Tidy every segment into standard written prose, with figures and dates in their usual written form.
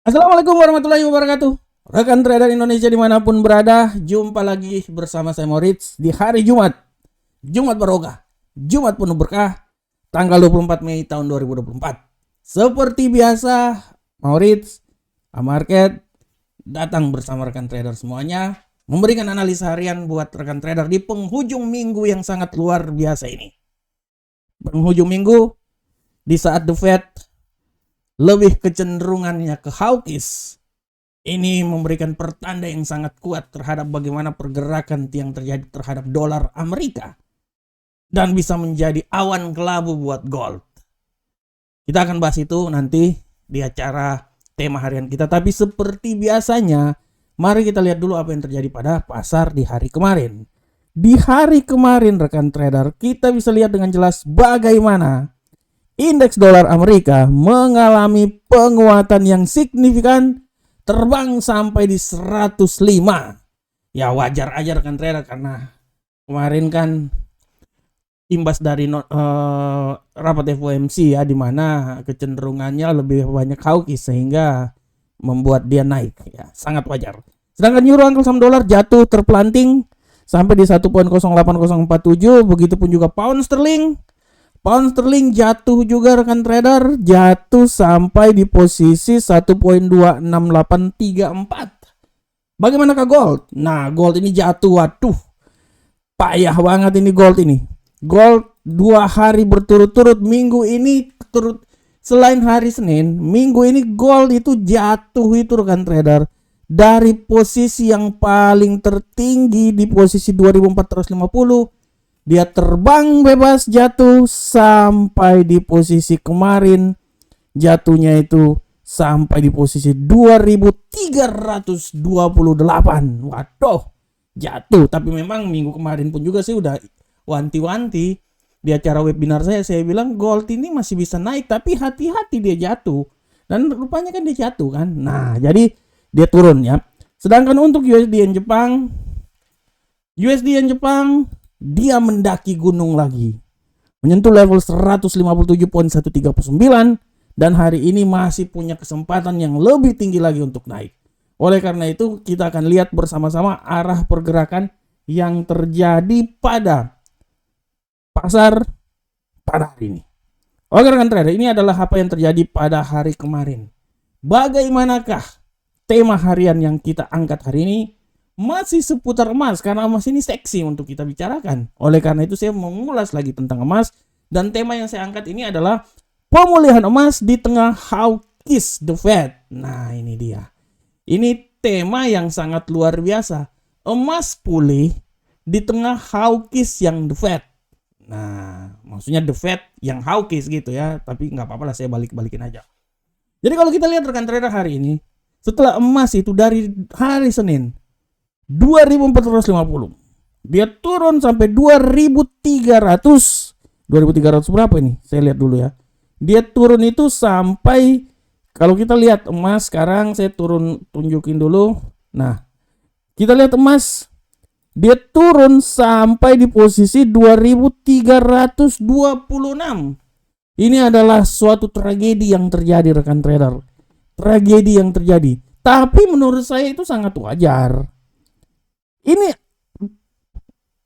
Assalamualaikum warahmatullahi wabarakatuh. Rekan trader Indonesia dimanapun berada, jumpa lagi bersama saya Moritz di hari Jumat. Jumat Barokah, Jumat penuh berkah, tanggal 24 Mei tahun 2024. Seperti biasa, Moritz, Market datang bersama rekan trader semuanya, memberikan analisa harian buat rekan trader di penghujung minggu yang sangat luar biasa ini. Penghujung minggu, di saat The Fed lebih kecenderungannya ke hawkish, ini memberikan pertanda yang sangat kuat terhadap bagaimana pergerakan yang terjadi terhadap dolar Amerika dan bisa menjadi awan kelabu buat gold. Kita akan bahas itu nanti di acara tema harian kita, tapi seperti biasanya mari kita lihat dulu apa yang terjadi pada pasar di hari kemarin. Di hari kemarin rekan trader, kita bisa lihat dengan jelas bagaimana indeks dolar Amerika mengalami penguatan yang signifikan, terbang sampai di 105. Ya wajar aja rekan trader, karena kemarin kan imbas dari rapat FOMC ya, di mana kecenderungannya lebih banyak hawkish sehingga membuat dia naik ya, sangat wajar. Sedangkan euro angka saham dolar jatuh terpelanting sampai di 1.08047, begitupun juga pound sterling. Pound sterling jatuh juga rekan trader, jatuh sampai di posisi 1.26834. Bagaimanakah gold? Nah, gold ini jatuh, waduh, payah banget ini gold ini. Gold 2 hari berturut-turut, minggu ini selain hari Senin, minggu ini gold itu jatuh itu rekan trader, dari posisi yang paling tertinggi di posisi 2450. Dia terbang bebas jatuh sampai di posisi kemarin, jatuhnya itu sampai di posisi 2328. Waduh, jatuh. Tapi memang minggu kemarin pun juga sih udah wanti-wanti di acara webinar saya bilang gold ini masih bisa naik, tapi hati-hati dia jatuh. Dan rupanya kan dia jatuh kan. Nah, jadi dia turun ya. Sedangkan untuk USD Yen Jepang dia mendaki gunung lagi, menyentuh level 157.139, dan hari ini masih punya kesempatan yang lebih tinggi lagi untuk naik. Oleh karena itu kita akan lihat bersama-sama arah pergerakan yang terjadi pada pasar pada hari ini. Oke rekan trader, ini adalah apa yang terjadi pada hari kemarin. Bagaimanakah tema harian yang kita angkat hari ini? Masih seputar emas, karena emas ini seksi untuk kita bicarakan. Oleh karena itu saya mengulas lagi tentang emas, dan tema yang saya angkat ini adalah pemulihan emas di tengah hawkish The Fed. Nah, ini dia. Ini tema yang sangat luar biasa. Emas pulih di tengah hawkish yang The Fed. Nah, maksudnya The Fed yang hawkish gitu ya, tapi nggak apa-apa lah, saya balikin aja. Jadi kalau kita lihat rekan trader hari ini, setelah emas itu dari hari Senin 2450, dia turun sampai 2300 berapa ini? Saya lihat dulu ya. Dia turun itu sampai, kalau kita lihat emas sekarang, saya tunjukin dulu. Nah, kita lihat emas, dia turun sampai di posisi 2326. Ini adalah suatu tragedi yang terjadi rekan trader. Tragedi yang terjadi. Tapi menurut saya itu sangat wajar. Ini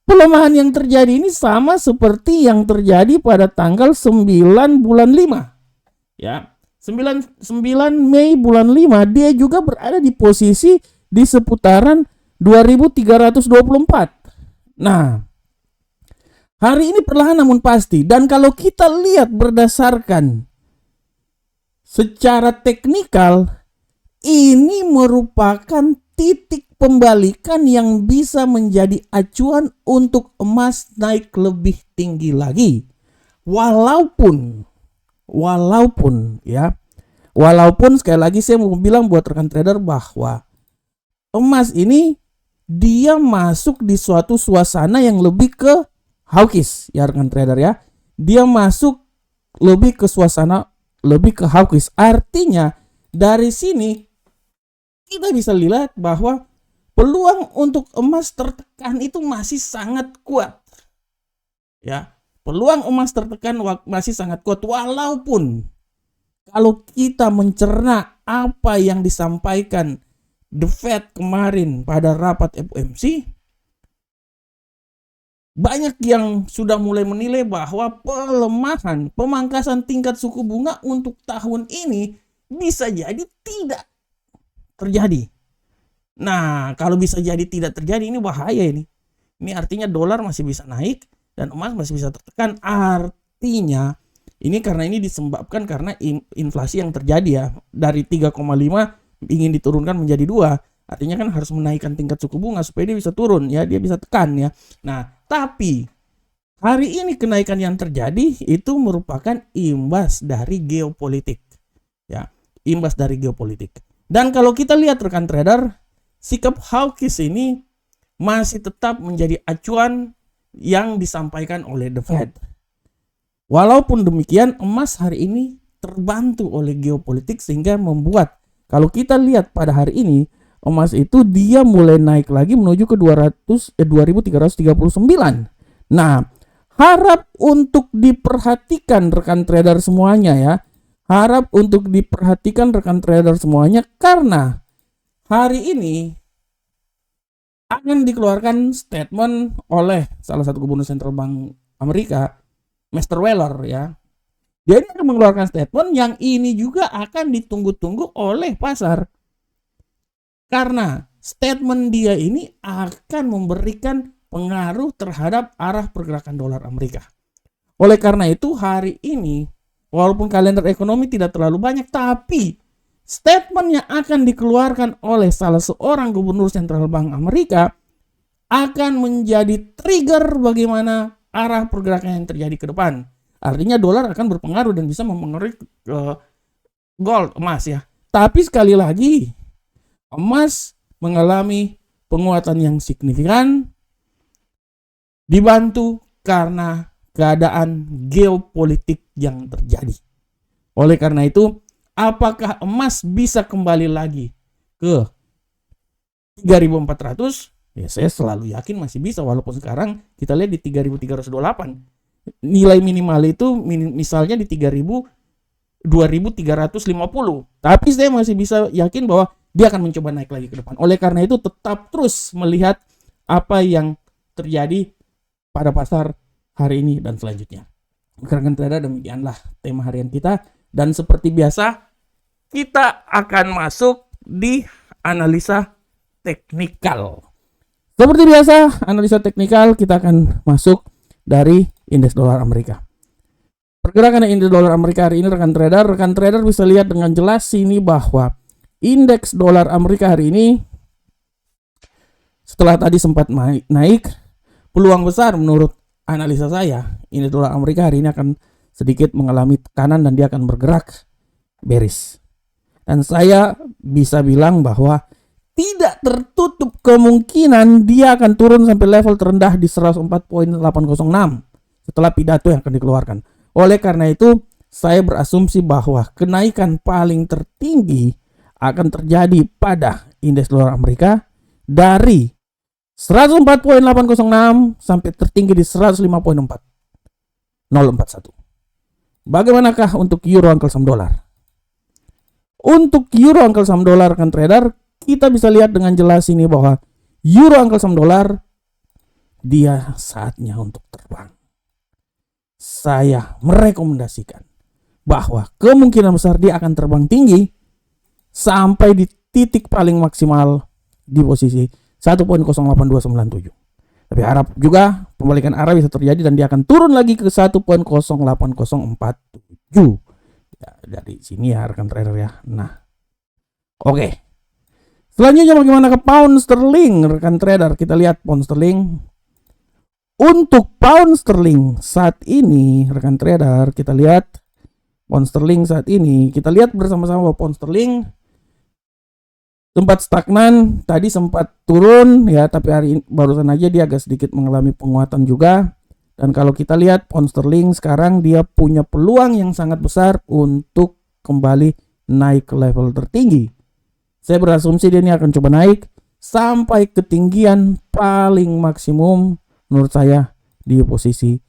pelemahan yang terjadi ini sama seperti yang terjadi pada tanggal 9 bulan 5. Ya, 9 Mei bulan 5 dia juga berada di posisi di seputaran 2324. Nah, hari ini perlahan namun pasti, dan kalau kita lihat berdasarkan secara teknikal, ini merupakan titik pembalikan yang bisa menjadi acuan untuk emas naik lebih tinggi lagi. Walaupun sekali lagi saya mau bilang buat rekan trader bahwa emas ini dia masuk di suatu suasana yang lebih ke hawkish ya rekan trader ya. Dia masuk lebih ke suasana lebih ke hawkish. Artinya dari sini kita bisa lihat bahwa peluang untuk emas tertekan itu masih sangat kuat. Ya, peluang emas tertekan masih sangat kuat, walaupun kalau kita mencerna apa yang disampaikan The Fed kemarin pada rapat FOMC, banyak yang sudah mulai menilai bahwa pelemahan, pemangkasan tingkat suku bunga untuk tahun ini bisa jadi tidak terjadi. Nah, kalau bisa jadi tidak terjadi, ini bahaya ini. Ini artinya dolar masih bisa naik dan emas masih bisa tertekan. Artinya, ini karena ini disebabkan karena inflasi yang terjadi ya. Dari 3,5 ingin diturunkan menjadi 2. Artinya kan harus menaikkan tingkat suku bunga supaya dia bisa turun ya, dia bisa tekan ya. Nah, tapi hari ini kenaikan yang terjadi itu merupakan imbas dari geopolitik. Ya, imbas dari geopolitik. Dan kalau kita lihat rekan trader, sikap hawkish ini masih tetap menjadi acuan yang disampaikan oleh The Fed. Walaupun demikian, emas hari ini terbantu oleh geopolitik sehingga membuat kalau kita lihat pada hari ini emas itu dia mulai naik lagi menuju ke 2339. Nah, harap untuk diperhatikan rekan trader semuanya ya. Harap untuk diperhatikan rekan trader semuanya karena hari ini akan dikeluarkan statement oleh salah satu gubernur Central Bank Amerika, Mr. Weller ya. Dia ini akan mengeluarkan statement yang ini juga akan ditunggu-tunggu oleh pasar. Karena statement dia ini akan memberikan pengaruh terhadap arah pergerakan dolar Amerika. Oleh karena itu hari ini, walaupun kalender ekonomi tidak terlalu banyak, tapi statement yang akan dikeluarkan oleh salah seorang gubernur Central Bank Amerika akan menjadi trigger bagaimana arah pergerakan yang terjadi ke depan. Artinya dolar akan berpengaruh dan bisa mempengaruhi gold, emas ya. Tapi sekali lagi, emas mengalami penguatan yang signifikan dibantu karena keadaan geopolitik yang terjadi. Oleh karena itu, apakah emas bisa kembali lagi ke 3.400? Ya, saya selalu yakin masih bisa, walaupun sekarang kita lihat di 3.328. Nilai minimal itu misalnya di 2.350. Tapi saya masih bisa yakin bahwa dia akan mencoba naik lagi ke depan. Oleh karena itu tetap terus melihat apa yang terjadi pada pasar hari ini dan selanjutnya. Rekan trader, demikianlah tema harian kita. Dan seperti biasa, kita akan masuk di analisa teknikal. Seperti biasa, analisa teknikal kita akan masuk dari indeks dolar Amerika. Pergerakan indeks dolar Amerika hari ini rekan trader bisa lihat dengan jelas sini bahwa indeks dolar Amerika hari ini setelah tadi sempat naik, peluang besar menurut analisa saya indeks dolar Amerika hari ini akan sedikit mengalami tekanan dan dia akan bergerak bearish. Dan saya bisa bilang bahwa tidak tertutup kemungkinan dia akan turun sampai level terendah di 104.806 setelah pidato yang akan dikeluarkan. Oleh karena itu, saya berasumsi bahwa kenaikan paling tertinggi akan terjadi pada indeks dolar Amerika dari 104.806 sampai tertinggi di 105.4041. Bagaimanakah untuk euro angkel saham dolar? Untuk euro angkel saham dolar kan trader, kita bisa lihat dengan jelas ini bahwa euro angkel saham dolar dia saatnya untuk terbang. Saya merekomendasikan bahwa kemungkinan besar dia akan terbang tinggi sampai di titik paling maksimal di posisi 1.08297. Tapi harap juga pembalikan arah bisa terjadi dan dia akan turun lagi ke 1.08047. Ya, dari sini ya rekan trader ya. Nah, oke. Selanjutnya bagaimana ke pound sterling rekan trader? Kita lihat pound sterling. Untuk pound sterling saat ini rekan trader, kita lihat pound sterling saat ini. Kita lihat bersama-sama bahwa pound sterling sempat stagnan, tadi sempat turun ya, tapi hari ini barusan aja dia agak sedikit mengalami penguatan juga. Dan kalau kita lihat pound sterling sekarang dia punya peluang yang sangat besar untuk kembali naik ke level tertinggi. Saya berasumsi dia ini akan coba naik sampai ketinggian paling maksimum menurut saya di posisi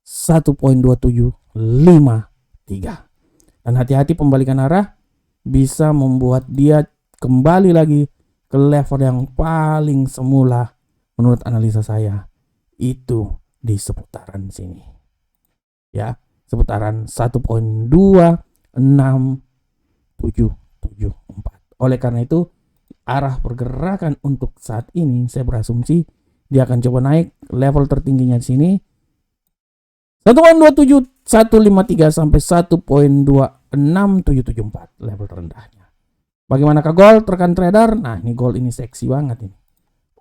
1.2753. Dan hati-hati pembalikan arah bisa membuat dia kembali lagi ke level yang paling semula menurut analisa saya. Itu di seputaran sini. Ya, seputaran 1.26774. Oleh karena itu, arah pergerakan untuk saat ini saya berasumsi dia akan coba naik level tertingginya di sini 1.27153 sampai 1.26774 level terendahnya. Bagaimanakah gold rekan trader? Nah, ini gold ini seksi banget ini.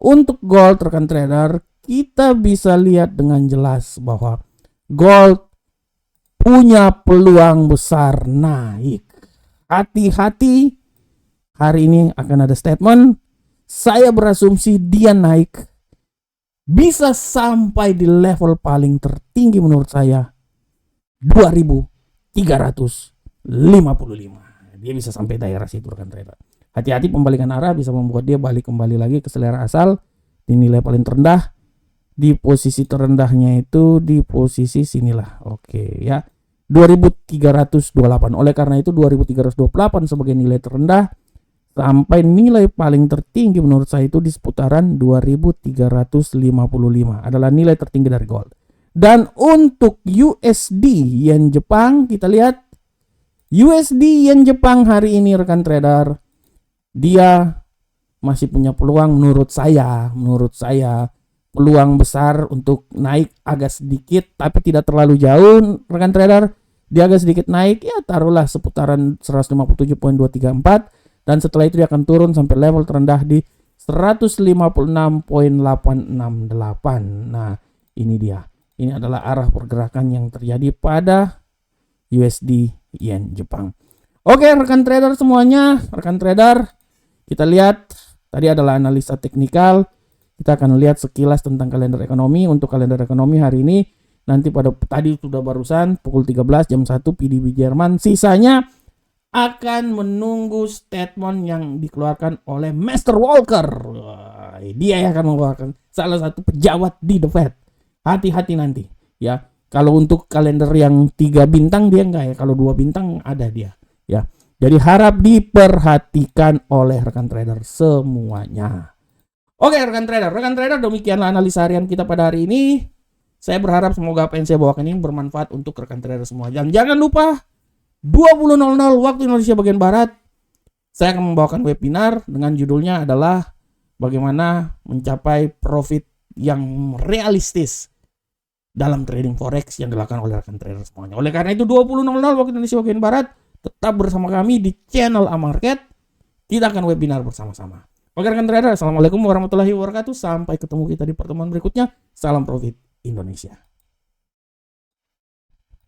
Untuk gold rekan trader, kita bisa lihat dengan jelas bahwa gold punya peluang besar naik. Hati-hati, hari ini akan ada statement. Saya berasumsi dia naik bisa sampai di level paling tertinggi menurut saya 2.355. Dia bisa sampai daerah situ rekan trader. Hati-hati pembalikan arah bisa membuat dia balik kembali lagi ke selera asal di nilai paling terendah. Di posisi terendahnya itu di posisi sinilah. Oke ya. 2.328. Oleh karena itu 2.328 sebagai nilai terendah sampai nilai paling tertinggi menurut saya itu di seputaran 2.355 adalah nilai tertinggi dari gold. Dan untuk USD yen Jepang, kita lihat USD yen Jepang hari ini rekan trader, dia masih punya peluang menurut saya peluang besar untuk naik agak sedikit tapi tidak terlalu jauh rekan trader. Dia agak sedikit naik ya, taruhlah seputaran 157.234. Dan setelah itu dia akan turun sampai level terendah di 156.868. Nah, ini dia. Ini adalah arah pergerakan yang terjadi pada USD yen Jepang. Oke, rekan trader semuanya, rekan trader, kita lihat tadi adalah analisa teknikal. Kita akan lihat sekilas tentang kalender ekonomi. Untuk kalender ekonomi hari ini nanti tadi sudah barusan pukul 13 jam 1 PDB Jerman. Sisanya akan menunggu statement yang dikeluarkan oleh Mr. Walker. Dia yang akan mengeluarkan salah satu pejabat di The Fed. Hati-hati nanti ya. Kalau untuk kalender yang 3 bintang dia enggak ya. Kalau 2 bintang ada dia ya. Jadi harap diperhatikan oleh rekan trader semuanya. Oke rekan trader demikianlah analisa harian kita pada hari ini. Saya berharap semoga apa yang saya bawakan ini bermanfaat untuk rekan trader semua. Dan jangan lupa 20.00 waktu Indonesia bagian Barat, saya akan membawakan webinar dengan judulnya adalah bagaimana mencapai profit yang realistis dalam trading forex yang dilakukan oleh rekan trader semuanya. Oleh karena itu 20.00 waktu Indonesia bagian Barat, tetap bersama kami di channel Amarket. Kita akan webinar bersama-sama. Oke rekan trader, assalamualaikum warahmatullahi wabarakatuh. Sampai ketemu kita di pertemuan berikutnya. Salam profit Indonesia.